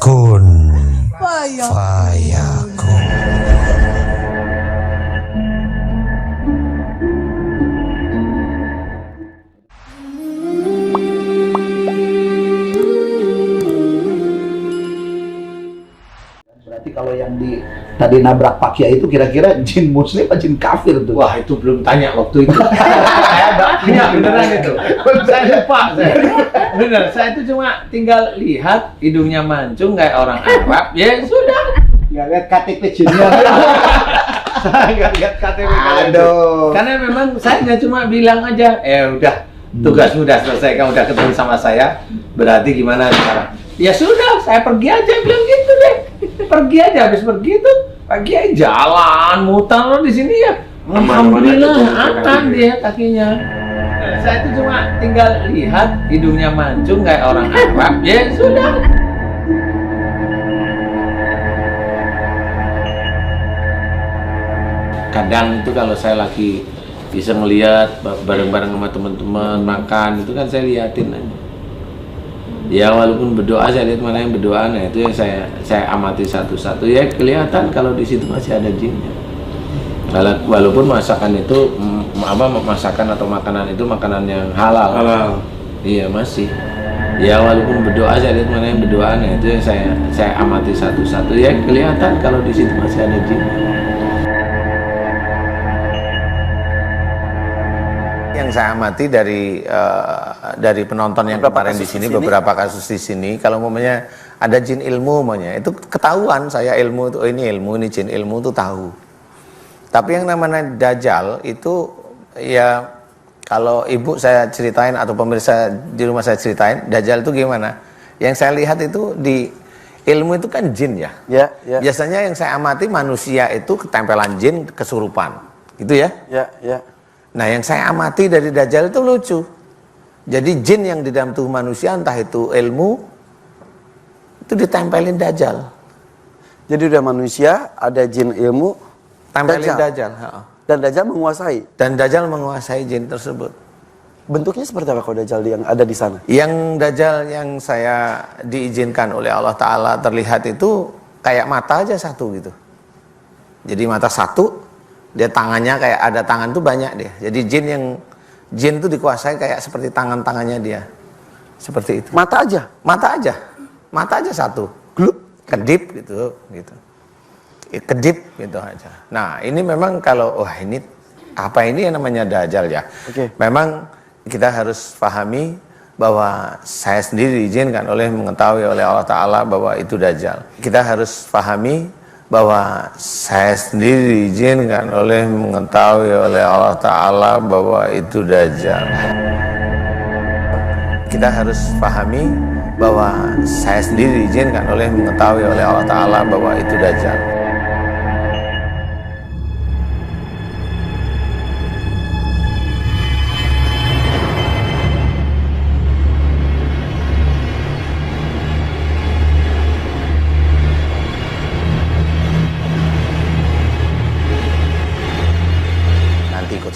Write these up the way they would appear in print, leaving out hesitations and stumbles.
Kun Fayakun. Berarti kalau yang tadi nabrak Pak Kiai itu kira-kira jin muslim atau jin kafir tuh? Wah, itu belum tanya waktu itu. Saya nggak punya beneran itu. Saya lupa. Bener, saya itu cuma tinggal lihat hidungnya mancung kayak orang Arab. Ya sudah. Nggak lihat KTP jinnya. Saya nggak lihat KTP. Aduh. Karena memang saya nggak cuma bilang aja, udah tugas sudah selesai, kamu udah ketemu sama saya. Berarti gimana sekarang? Ya sudah, saya pergi aja, bilang gitu deh. Pergi aja, habis pergi tuh Pak Kiai jalan muter di sini ya. Alhamdulillah aman dia kakinya. Saya itu cuma tinggal lihat hidungnya mancung kayak orang Arab. Ya sudah. Kadang itu kalau saya lagi bisa ngelihat bareng-bareng sama teman-teman makan itu kan saya liatin aja. Ya walaupun berdoa saya lihat mana yang berdoa, nah itu yang saya amati satu-satu. Ya kelihatan kalau di situ masih ada jinnya. Walaupun masakan itu masakan atau makanan itu makanan yang halal. Iya masih. Ya walaupun berdoa saya lihat mana yang berdoa, nah itu yang saya amati satu-satu. Ya kelihatan kalau di situ masih ada jinnya. Yang saya amati dari penonton yang kemarin di sini, beberapa kasus di sini, kalau umpamanya ada jin ilmu umpamanya, itu ketahuan saya ilmu itu, ini ilmu, ini jin ilmu itu tahu. Tapi yang namanya dajjal itu ya kalau ibu saya ceritain atau pemirsa di rumah saya ceritain, dajjal itu gimana? Yang saya lihat itu di ilmu itu kan jin ya. Ya. Biasanya yang saya amati manusia itu ketempelan jin kesurupan, gitu ya? Ya. Nah, yang saya amati dari dajjal itu lucu. Jadi jin yang di dalam tubuh manusia, entah itu ilmu, itu ditempelin dajjal. Jadi udah manusia, ada jin ilmu, Tempelin dajjal. dan dajjal menguasai. Dan dajjal menguasai jin tersebut. Bentuknya seperti apa kalau dajjal yang ada di sana? Yang dajjal yang saya diizinkan oleh Allah Ta'ala terlihat itu kayak mata aja satu gitu. Jadi mata satu, dia tangannya kayak ada tangan tuh banyak dia. Jadi jin tuh dikuasai kayak seperti tangannya dia. Seperti itu. Mata aja? Mata aja satu. Gluk, kedip gitu. Kedip gitu aja. Nah, ini memang kalau ini apa ini yang namanya dajjal ya. Oke. Memang kita harus pahami bahwa saya sendiri diizinkan mengetahui oleh Allah Ta'ala bahwa itu dajjal. Kita harus pahami bahwa saya sendiri diizinkan mengetahui oleh Allah Ta'ala bahwa itu dajjal. Kita harus pahami bahwa saya sendiri diizinkan mengetahui oleh Allah Ta'ala bahwa itu dajjal.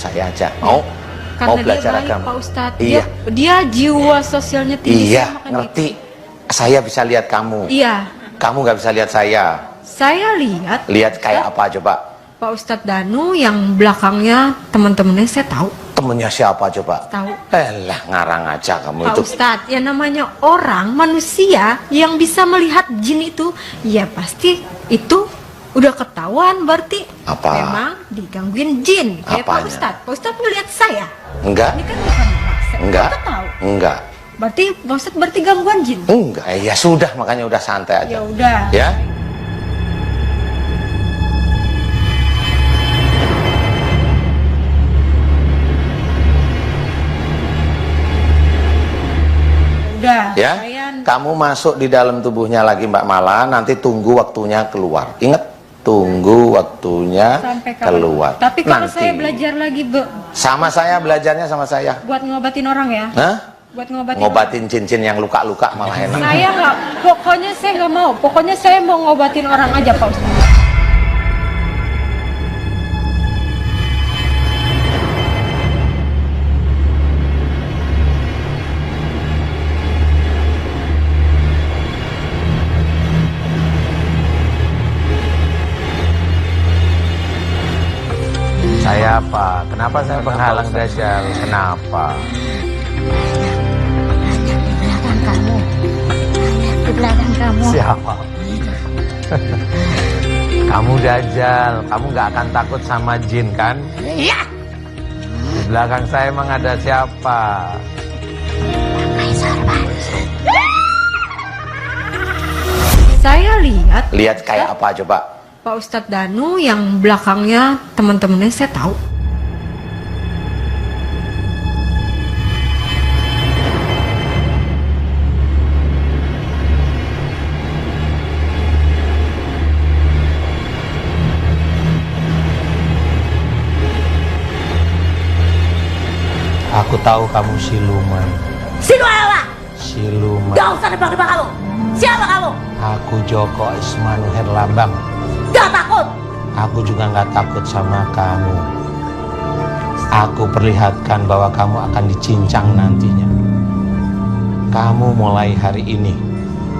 Saya aja mau belajar dia baik, agama. Pak Ustadz. Iya. Dia jiwa sosialnya tinggi. Iya, ngerti. Saya bisa lihat kamu. Iya. Kamu nggak bisa lihat saya. Saya lihat. Lihat kayak apa coba? Pak Ustadz Danu yang belakangnya teman-temannya saya tahu. Temennya siapa coba? Tahu. Lah ngarang aja kamu Pak itu. Ustadz, ya namanya orang manusia yang bisa melihat jin itu, ya pasti itu udah ketahuan berarti Apa? memang digangguin jin. Kayak Pak Apanya? Ustadz. Pak Ustadz ngeliat saya. Enggak. Ini kan bukan saya. Enggak. Kita tahu. Enggak. Berarti Pak Ustadz berarti gangguan jin. Enggak. Ya sudah, makanya udah santai aja. Ya udah. Ya. Udah. Ya. Saya Kamu masuk di dalam tubuhnya lagi Mbak Mala, nanti tunggu waktunya keluar. Ingat, tunggu waktunya sampai kapan? keluar. Tapi kalau nanti. saya belajar lagi, Bu, Sama saya, belajarnya sama saya. buat ngobatin orang ya. Hah? Buat ngobatin. Ngobatin cincin yang luka-luka malah enak. Saya nggak, pokoknya saya nggak mau. Pokoknya saya mau ngobatin orang aja, Pak Ustadz. Kenapa saya penghalang Dajjal? Kenapa? Di belakang kamu. Siapa? Kamu Dajjal, kamu gak akan takut sama jin kan? Iya. Di belakang saya emang ada siapa? Saya lihat Lihat kayak apa coba? Pak Ustadz Danu yang belakangnya teman-temannya saya tahu. Aku tahu kamu siluman. Siluman apa? Siluman. Gak usah nebak-nebak kamu. Siapa kamu? Aku Joko Ismanu Herlambang. Gak takut. Aku juga nggak takut sama kamu. Aku perlihatkan bahwa kamu akan dicincang nantinya. Kamu mulai hari ini,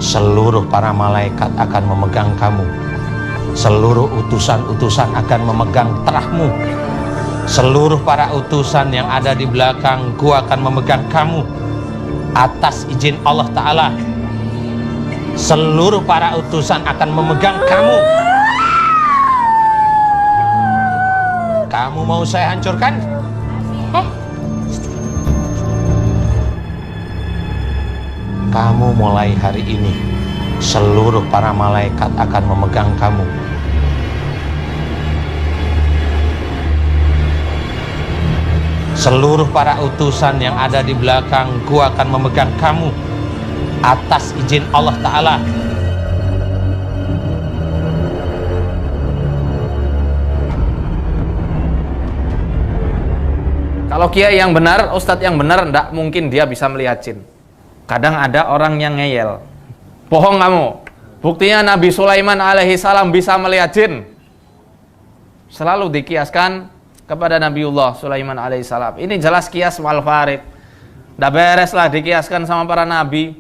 seluruh para malaikat akan memegang kamu. Seluruh utusan-utusan akan memegang terahmu. Seluruh para utusan yang ada di belakangku akan memegang kamu atas izin Allah Ta'ala. Seluruh para utusan akan memegang kamu. Kamu mau saya hancurkan? Kamu mulai hari ini, seluruh para malaikat akan memegang kamu. Seluruh para utusan yang ada di belakangku akan memegang kamu atas izin Allah Ta'ala. Kalau kiai yang benar, ustadz yang benar, tidak mungkin dia bisa melihat jin. Kadang ada orang yang ngeyel. Bohong kamu. Buktinya Nabi Sulaiman alaihi salam bisa melihat jin. Selalu dikiaskan kepada Nabiullah Sulaiman alaihi salam. Ini jelas kias wal farid. Dah beres lah dikiaskan sama para nabi.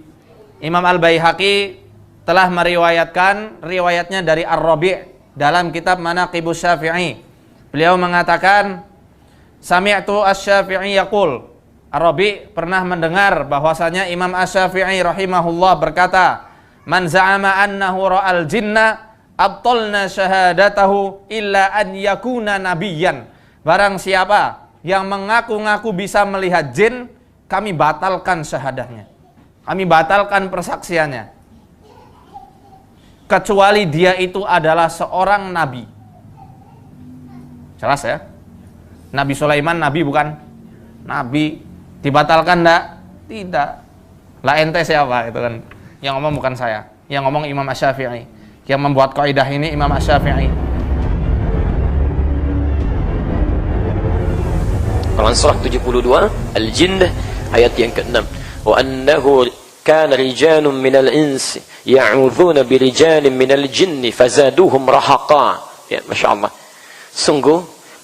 Imam Al-Baihaqi telah meriwayatkan riwayatnya dari Ar-Rabi' dalam kitab Manaqibus Syafi'i. Beliau mengatakan, Sami'tu Asy-Syafi'i yaqul. Ar-Rabi' pernah mendengar bahwasanya Imam Asy-Syafi'i rahimahullah berkata, Man za'ama annahu ra'al jinna abtalna syahadatahu illa an yakuna nabiyyan. Barang siapa yang mengaku-ngaku bisa melihat jin, kami batalkan syahadahnya. Kami batalkan persaksiannya. Kecuali dia itu adalah seorang nabi. Jelas ya? Nabi Sulaiman nabi bukan? Nabi. Dibatalkan enggak? Tidak. Lah ente siapa itu kan? Yang ngomong bukan saya. Yang ngomong Imam Asy-Syafi'i. Yang membuat kaidah ini Imam Asy-Syafi'i. Quran surah 72 Al-Jinn ayat yang ke-6. Wa annahu kana rijalun minal insi ya'udzuuna birijalin minal jinni fazaduhum rahaqa. Ya, masyaallah. Sungguh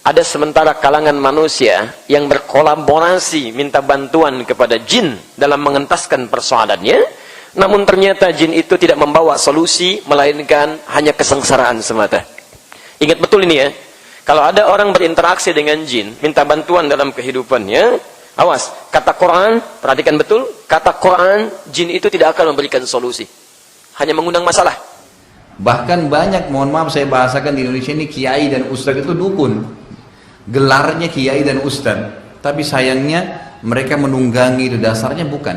ada sementara kalangan manusia yang berkolaborasi minta bantuan kepada jin dalam mengentaskan persoalannya, namun ternyata jin itu tidak membawa solusi melainkan hanya kesengsaraan semata. Ingat betul ini ya. Kalau ada orang berinteraksi dengan jin, minta bantuan dalam kehidupannya, awas, kata Quran, perhatikan betul, kata Quran, jin itu tidak akan memberikan solusi. Hanya mengundang masalah. Bahkan banyak, mohon maaf saya bahasakan di Indonesia ini, kiai dan ustadz itu dukun. Gelarnya kiai dan ustadz, tapi sayangnya mereka menunggangi, itu dasarnya bukan.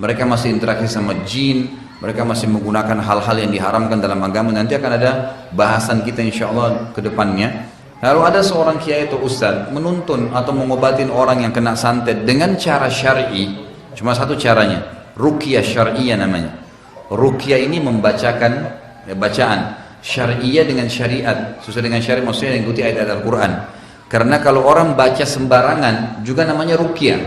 Mereka masih interaksi sama jin, mereka masih menggunakan hal-hal yang diharamkan dalam agama. Nanti akan ada bahasan kita insya Allah ke depannya. Lalu ada seorang kiai atau ustadz menuntun atau mengobatin orang yang kena santet dengan cara syar'i. Cuma satu caranya, ruqyah syar'iyah namanya. Ruqyah ini membacakan ya, bacaan syar'iyah dengan syariat, sesuai dengan syariat, maksudnya mengikuti ayat-ayat Al-Quran. Karena kalau orang baca sembarangan juga namanya ruqyah,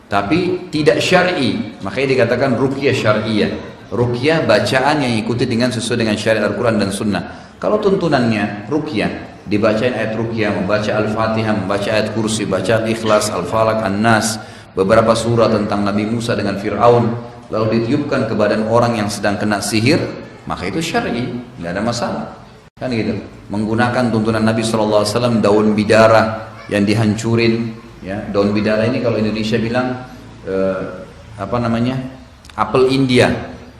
tapi tidak syar'i, makanya dikatakan ruqyah syar'iyah. Ruqyah bacaan yang ikuti dengan sesuai dengan syariat Al-Quran dan Sunnah. Kalau tuntunannya ruqyah, dibacain ayat ruqyah, membaca Al-Fatihah, membaca ayat kursi, baca Al-Ikhlas, Al-Falaq, An-Nas, beberapa surah tentang Nabi Musa dengan Fir'aun, lalu ditiupkan ke badan orang yang sedang kena sihir, maka itu syar'i, nggak ada masalah. Kan gitu. Menggunakan tuntunan Nabi SAW, daun bidara, yang dihancurin, ya. Daun bidara ini kalau Indonesia bilang apa namanya, apel India,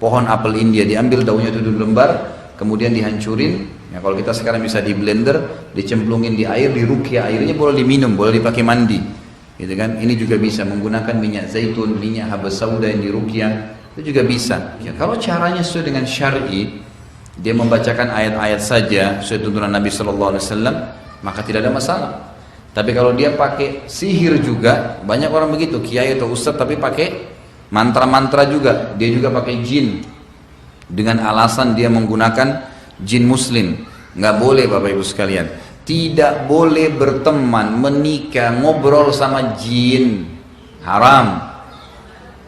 pohon apel India, diambil daunnya itu lembar, kemudian dihancurin. Ya, kalau kita sekarang bisa di blender, dicemplungin di air, dirukyah, airnya boleh diminum, boleh dipakai mandi, gitu kan. Ini juga bisa menggunakan minyak zaitun, minyak habas sauda yang dirukyah, itu juga bisa. Ya, kalau caranya sesuai dengan syar'i, dia membacakan ayat-ayat saja sesuai tuntunan Nabi Shallallahu Alaihi Wasallam, maka tidak ada masalah. Tapi kalau dia pakai sihir juga, banyak orang begitu, kiai atau ustadz tapi pakai mantra-mantra juga, dia juga pakai jin dengan alasan dia menggunakan jin muslim. Nggak boleh Bapak Ibu sekalian, tidak boleh berteman, menikah, ngobrol sama jin, haram.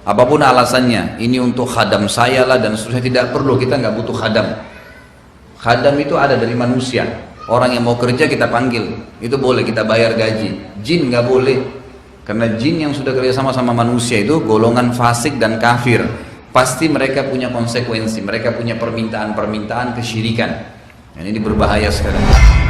Apapun alasannya, ini untuk khadam saya lah dan seterusnya, tidak perlu, kita nggak butuh khadam. Khadam itu ada dari manusia, orang yang mau kerja kita panggil, itu boleh, kita bayar gaji. Jin nggak boleh, karena jin yang sudah kerjasama sama manusia itu golongan fasik dan kafir. Pasti mereka punya konsekuensi, mereka punya permintaan-permintaan kesyirikan. Dan ini berbahaya sekarang.